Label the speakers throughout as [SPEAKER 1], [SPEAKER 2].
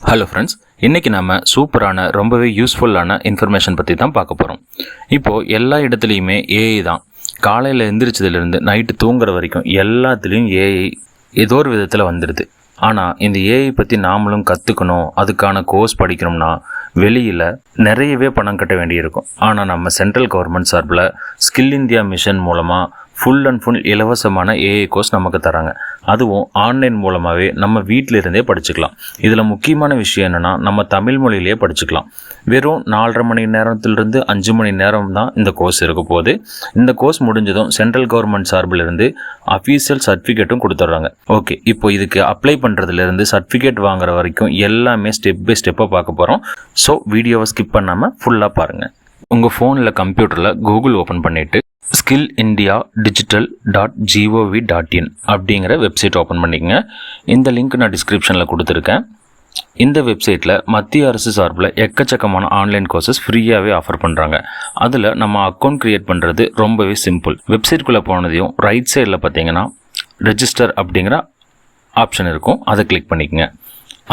[SPEAKER 1] Hello friends, இன்றைக்கி நம்ம சூப்பரான ரொம்பவே யூஸ்ஃபுல்லான இன்ஃபர்மேஷன் பற்றி தான் பார்க்க போகிறோம். இப்போது எல்லா இடத்துலையுமே ஏஐ தான். காலையில் எந்திரிச்சதுலேருந்து நைட்டு தூங்குற வரைக்கும் எல்லாத்துலேயும் ஏஐ ஏதோ ஒரு விதத்தில் வந்துடுது. ஆனால் இந்த ஏஐ பற்றி நாமளும் கற்றுக்கணும், அதுக்கான கோர்ஸ் படிக்கணும்னா வெளியில் நிறையவே பணம் கட்ட வேண்டியிருக்கும். ஆனால் நம்ம சென்ட்ரல் கவர்மெண்ட் சார்பில் ஸ்கில் இந்தியா மிஷன் மூலமாக ஃபுல் அண்ட் ஃபுல் இலவசமான ஏஐ கோர்ஸ் நமக்கு தராங்க. அதுவும் ஆன்லைன் மூலமாகவே நம்ம வீட்டில் இருந்தே படிச்சுக்கலாம். இதில் முக்கியமான விஷயம் என்னென்னா, நம்ம தமிழ் மொழியிலேயே படிச்சுக்கலாம். வெறும் 4.5 மணி நேரத்திலிருந்து 5 மணி நேரம் தான் இந்த கோர்ஸ் இருக்க போகுது. இந்த கோர்ஸ் முடிஞ்சதும் சென்ட்ரல் கவர்மெண்ட் சார்பில் இருந்து அஃபீஷியல் சர்டிஃபிகேட்டும் கொடுத்துட்றாங்க. ஓகே, இப்போ இதுக்கு அப்ளை பண்ணுறதுலேருந்து சர்டிஃபிகேட் வாங்குற வரைக்கும் எல்லாமே ஸ்டெப் பை ஸ்டெப்பாக பார்க்க போகிறோம். ஸோ வீடியோவை ஸ்கிப் பண்ணாமல் ஃபுல்லாக பாருங்கள். உங்கள் ஃபோனில் கம்ப்யூட்டரில் கூகுள் ஓப்பன் பண்ணிவிட்டு skillindia.digital.gov.in அப்படிங்கிற வெப்சைட் ஓப்பன் பண்ணிக்கங்க. இந்த லிங்க் நான் டிஸ்கிரிப்ஷனில் கொடுத்துருக்கேன். இந்த வெப்சைட்டில் மத்திய அரசு சார்பில் எக்கச்சக்கமான ஆன்லைன் கோர்சஸ் ஃப்ரீயாகவே ஆஃபர் பண்ணுறாங்க. அதில் நம்ம அக்கௌண்ட் க்ரியேட் பண்ணுறது ரொம்பவே சிம்பிள். வெப்சைட்குள்ளே போனதையும் ரைட் சைடில் பார்த்தீங்கன்னா ரெஜிஸ்டர் அப்படிங்கிற ஆப்ஷன் இருக்கும், அதை கிளிக் பண்ணிக்கங்க.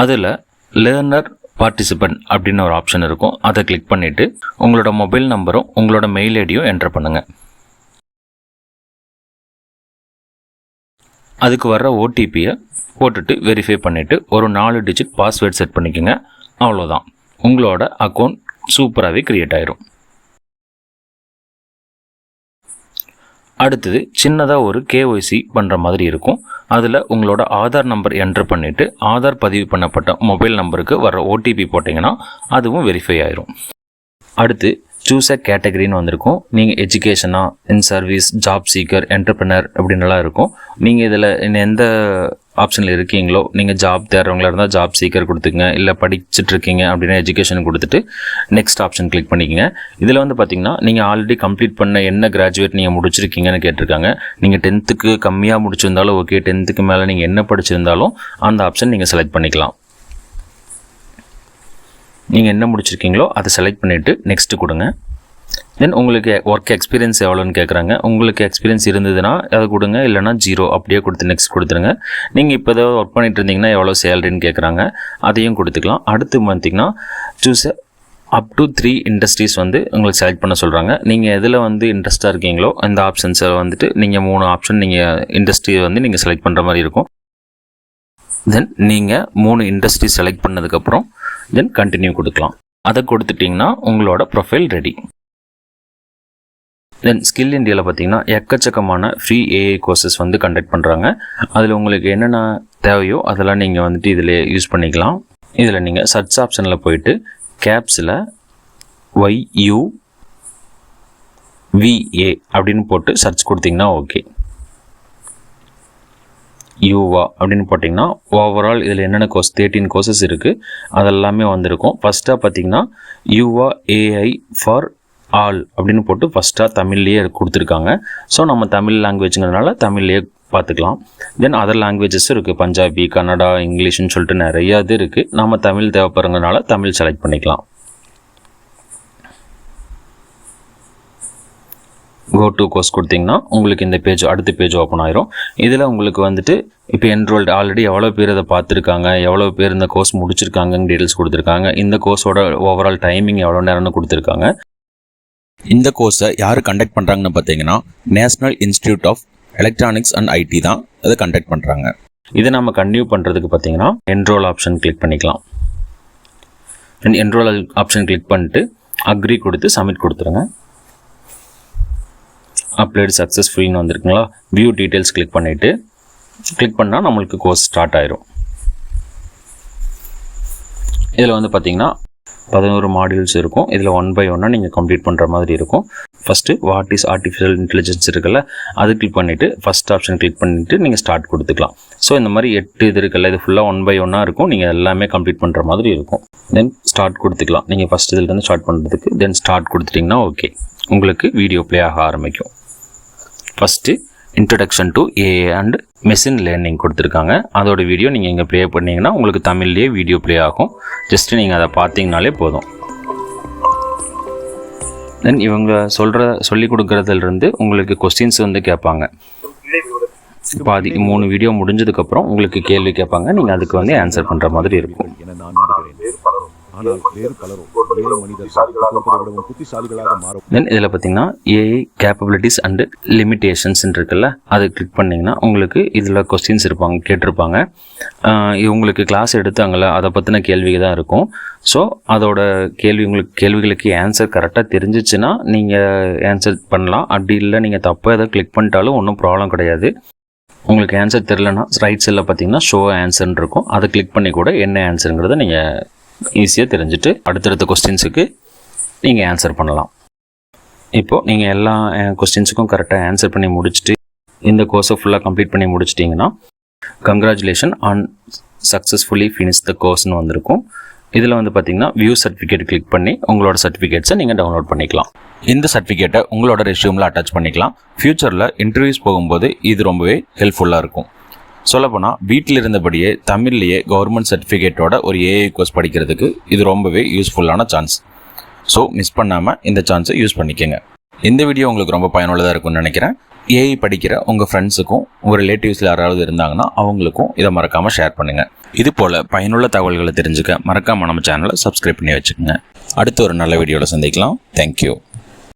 [SPEAKER 1] அதில் லேர்னர் பார்ட்டிசிபென்ட் அப்படின்னு ஒரு ஆப்ஷன் இருக்கும், அதை கிளிக் பண்ணிவிட்டு உங்களோட மொபைல் நம்பரும் உங்களோட மெயில் ஐடியும் என்டர் பண்ணுங்கள். அதுக்கு வர்ற ஓடிபியை போட்டுட்டு வெரிஃபை பண்ணிவிட்டு ஒரு 4 டிஜிட் பாஸ்வேர்ட் செட் பண்ணிக்கோங்க. அவ்வளோதான், உங்களோட அக்கௌண்ட் சூப்பராகவே க்ரியேட் ஆயிரும். அடுத்தது சின்னதாக ஒரு கேஒய்சி பண்ணுற மாதிரி இருக்கும். அதில் உங்களோட ஆதார் நம்பர் என்ட்ரு பண்ணிவிட்டு ஆதார் பதிவு பண்ணப்பட்ட மொபைல் நம்பருக்கு வர ஓடிபி போட்டிங்கன்னா அதுவும் வெரிஃபை ஆயிரும். அடுத்து சூஸ் அ கேட்டகரின்னு வந்திருக்கும். நீங்கள் எஜுகேஷனாக, in service, job seeker, entrepreneur அப்படின்னுலாம் இருக்கும். நீங்கள் இதில் எந்த ஆப்ஷனில் இருக்கீங்களோ, நீங்கள் ஜாப் தேடுறவங்களா இருந்தால் ஜாப் சீக்கர் கொடுத்துங்க, இல்லை படிச்சுட்டு இருக்கீங்க அப்படின்னா எஜுகேஷன் கொடுத்துட்டு நெக்ஸ்ட் ஆப்ஷன் கிளிக் பண்ணிக்கங்க. இதில் வந்து பார்த்திங்கன்னா நீங்கள் ஆல்ரெடி கம்ப்ளீட் பண்ண என்ன கிராஜுவேட் நீங்கள் முடிச்சிருக்கீங்கன்னு கேட்டிருக்காங்க. நீங்கள் 10th கம்மியாக முடிச்சிருந்தாலும் ஓகே, 10th மேலே நீங்கள் என்ன படிச்சிருந்தாலும் அந்த ஆப்ஷன் நீங்கள் செலக்ட் பண்ணிக்கலாம். நீங்கள் என்ன முடிச்சிருக்கீங்களோ அதை செலக்ட் பண்ணிவிட்டு நெக்ஸ்ட்டு கொடுங்க. தென் உங்களுக்கு ஒர்க் எக்ஸ்பீரியன்ஸ் எவ்வளோன்னு கேட்குறாங்க. உங்களுக்கு எக்ஸ்பீரியன்ஸ் இருந்ததுன்னா அதை கொடுங்க, இல்லைனா 0 அப்படியே கொடுத்து நெக்ஸ்ட் கொடுத்துருங்க. நீங்கள் இப்போ ஏதாவது ஒர்க் பண்ணிட்டு இருந்தீங்கன்னா எவ்வளோ சேலரின்னு கேட்குறாங்க, அதையும் கொடுத்துக்கலாம். அடுத்து பார்த்திங்கன்னா சூஸ் அப் டு 3 இண்டஸ்ட்ரீஸ் வந்து உங்களுக்கு செலக்ட் பண்ண சொல்கிறாங்க. நீங்கள் எதில் வந்து இன்ட்ரெஸ்ட்டாக இருக்கீங்களோ அந்த ஆப்ஷன்ஸை வந்துட்டு நீங்கள் 3 ஆப்ஷன் நீங்கள் இண்டஸ்ட்ரி வந்து நீங்கள் செலக்ட் பண்ணுற மாதிரி இருக்கும். தென் நீங்கள் 3 இண்டஸ்ட்ரி செலக்ட் பண்ணதுக்கப்புறம் தென் கண்டினியூ கொடுக்கலாம். அதை கொடுத்துட்டிங்கன்னா உங்களோட ப்ரொஃபைல் ரெடி. தென் ஸ்கில் இந்தியாவில் பார்த்தீங்கன்னா எக்கச்சக்கமான ஃப்ரீ ஏஐ கோர்சஸ் வந்து கண்டக்ட் பண்ணுறாங்க. அதில் உங்களுக்கு என்னென்ன தேவையோ அதெல்லாம் நீங்கள் வந்துட்டு இதில் யூஸ் பண்ணிக்கலாம். இதில் நீங்கள் சர்ச் ஆப்ஷனில் போயிட்டு கேப்ஸில் YUVA அப்படின்னு போட்டு சர்ச் கொடுத்தீங்கன்னா ஓகே. யூவா அப்படின்னு போட்டிங்கன்னா ஓவரால் இதில் என்னென்ன கோர்ஸ் 13 கோர்சஸ் இருக்குது, அதெல்லாமே வந்திருக்கும். ஃபஸ்ட்டாக பார்த்தீங்கன்னா யூவா ஏஐ ஃபார் ஆல் அப்படின்னு போட்டு ஃபஸ்ட்டாக தமிழ்லேயே கொடுத்துருக்காங்க. ஸோ நம்ம தமிழ் லாங்குவேஜுங்கிறதுனால தமிழ்லேயே பார்த்துக்கலாம். தென் அதர் லாங்குவேஜஸும் இருக்குது, பஞ்சாபி, கன்னடா, இங்கிலீஷ்னு சொல்லிட்டு நிறையா இது இருக்குது. நம்ம தமிழ் தேவைப்படுறதுனால தமிழ் செலக்ட் பண்ணிக்கலாம். கோ டு கோர்ஸ் கொடுத்தீங்கன்னா உங்களுக்கு இந்த பேஜ் அடுத்த பேஜ் ஓப்பன் ஆயிரும். இதில் உங்களுக்கு வந்துட்டு இப்போ என்ரோல்டு ஆல்ரெடி எவ்வளோ பேர் அதை பார்த்துருக்காங்க, எவ்வளோ பேர் இந்த கோர்ஸ் முடிச்சிருக்காங்கன்னு டீட்டெயில்ஸ் கொடுத்துருக்காங்க. இந்த கோர்ஸோட ஓவரால் டைமிங் எவ்வளோ நேரம்னு கொடுத்துருக்காங்க.
[SPEAKER 2] இந்த கோர்ஸை யார் கண்டக்ட் பண்ணுறாங்கன்னு பார்த்தீங்கன்னா national institute of electronics and IT தான் அதை கண்டக்ட் பண்ணுறாங்க.
[SPEAKER 1] இதை நம்ம கண்டினியூ பண்ணுறதுக்கு பார்த்தீங்கன்னா என்ரோல் ஆப்ஷன் கிளிக் பண்ணிக்கலாம். என்ரோல் ஆப்ஷன் கிளிக் பண்ணிட்டு அக்ரி கொடுத்து சப்மிட் கொடுத்துருங்க. அப்ளைடு சக்ஸஸ்ஃபுல்னு வந்திருக்குங்களா. வியூ டீட்டெயில்ஸ் கிளிக் பண்ணிவிட்டு கிளிக் பண்ணால் நம்மளுக்கு கோர்ஸ் ஸ்டார்ட் ஆயிரும். இதில் வந்து பார்த்திங்கன்னா 11 மாடியூல்ஸ் இருக்கும். இதில் 1 by 1 நீங்கள் கம்ப்ளீட் பண்ணுற மாதிரி இருக்கும். First what is artificial intelligence இருக்குல்ல, அது கிளிக் பண்ணிவிட்டு ஃபஸ்ட் ஆப்ஷன் கிளிக் பண்ணிவிட்டு நீங்கள் ஸ்டார்ட் கொடுத்துக்கலாம். ஸோ இந்த மாதிரி 8 இது இருக்குல்ல, இது ஃபுல்லாக 1 by 1 இருக்கும். நீங்கள் எல்லாமே கம்ப்ளீட் பண்ணுற மாதிரி இருக்கும். தென் ஸ்டார்ட் கொடுத்துக்கலாம். நீங்கள் ஃபஸ்ட் இதிலேருந்து ஸ்டார்ட் பண்ணுறதுக்கு தென் ஸ்டார்ட் கொடுத்துட்டிங்கன்னா ஓகே, உங்களுக்கு வீடியோ ப்ளே ஆக ஆரம்பிக்கும். First introduction to AI and machine learning கொடுத்துருக்காங்க. அதோட வீடியோ நீங்கள் இங்கே ப்ளே பண்ணிங்கன்னா உங்களுக்கு தமிழ்லேயே வீடியோ ப்ளே ஆகும். ஜஸ்ட்டு நீங்கள் அதை பார்த்தீங்கனாலே போதும். தென் இவங்க சொல்லி கொடுக்குறதுலேருந்து உங்களுக்கு கொஸ்டின்ஸ் வந்து கேட்பாங்க. பாதி 3 வீடியோ முடிஞ்சதுக்கப்புறம் உங்களுக்கு கேள்வி கேட்பாங்க. நீங்கள் அதுக்கு வந்து ஆன்சர் பண்ணுற மாதிரி இருக்கும்.
[SPEAKER 3] என நான் நம்புகிறேன். ஆனால் வேறு பலரும் ஏழை மனிதர்கள் ஒருவரை விடவும் புத்திசாலிகளாக மாறும்.
[SPEAKER 1] தென் இதில் பார்த்தீங்கன்னா ஏஐ கேப்பபிலிட்டிஸ் அண்டு லிமிட்டேஷன்ஸ் இருக்குல்ல, அதை கிளிக் பண்ணிங்கன்னா உங்களுக்கு இதில் கொஸ்டின்ஸ் கேட்டிருப்பாங்க. உங்களுக்கு கிளாஸ் எடுத்தாங்கள அதை பற்றின கேள்விகள் தான் இருக்கும். ஸோ அதோட கேள்விகளுக்கு ஆன்சர் கரெக்டாக தெரிஞ்சிச்சுன்னா நீங்கள் ஆன்சர் பண்ணலாம். அப்படி இல்லை நீங்கள் தப்பாக எதை கிளிக் பண்ணிட்டாலும் ஒன்றும் ப்ராப்ளம் கிடையாது. உங்களுக்கு ஆன்சர் தெரிலனா ரைட் சைடில் பார்த்தீங்கன்னா ஷோ ஆன்சர்னு இருக்கும். அதை கிளிக் பண்ணி கூட என்ன ஆன்சருங்கிறத நீங்கள் ஈஸியாக தெரிஞ்சுட்டு அடுத்தடுத்த கொஸ்டின்ஸுக்கு நீங்கள் ஆன்சர் பண்ணலாம். இப்போது நீங்கள் எல்லா கொஸ்டின்ஸுக்கும் கரெக்டாக ஆன்சர் பண்ணி முடிச்சுட்டு இந்த கோர்ஸை ஃபுல்லாக கம்ப்ளீட் பண்ணி முடிச்சிட்டிங்கன்னா congratulation on successfully finish the கோர்ஸ்னு வந்திருக்கும். இதில் வந்து பார்த்தீங்கன்னா வியூ சர்டிஃபிகேட் கிளிக் பண்ணி உங்களோட சர்டிஃபிகேட்ஸை நீங்கள் டவுன்லோட் பண்ணிக்கலாம்.
[SPEAKER 2] இந்த சர்டிஃபிகேட்டை உங்களோட ரெஸ்யூமில் அட்டாச் பண்ணிக்கலாம். ஃப்யூச்சரில் இன்டர்வியூஸ் போகும்போது இது ரொம்பவே ஹெல்ப்ஃபுல்லாக இருக்கும். சொல்லப்போனால் வீட்டில் இருந்தபடியே தமிழ்லேயே கவர்மெண்ட் சர்டிஃபிகேட்டோட ஒரு ஏஐ கோர்ஸ் படிக்கிறதுக்கு இது ரொம்பவே யூஸ்ஃபுல்லான சான்ஸ். ஸோ மிஸ் பண்ணாமல் இந்த சான்ஸை யூஸ் பண்ணிக்கோங்க. இந்த வீடியோ உங்களுக்கு ரொம்ப பயனுள்ளதாக இருக்கும்னு நினைக்கிறேன். ஏஐ படிக்கிற உங்கள் ஃப்ரெண்ட்ஸுக்கும் உங்கள் ரிலேட்டிவ்ஸில் யாராவது இருந்தாங்கன்னா அவங்களுக்கும் இதை மறக்காமல் ஷேர் பண்ணுங்கள். இது போல் பயனுள்ள தகவல்களை தெரிஞ்சுக்க மறக்காமல் நம்ம சேனலை சப்ஸ்கிரைப் பண்ணி வச்சுக்கோங்க. அடுத்த ஒரு நல்ல வீடியோவில் சந்திக்கலாம். தேங்க்யூ.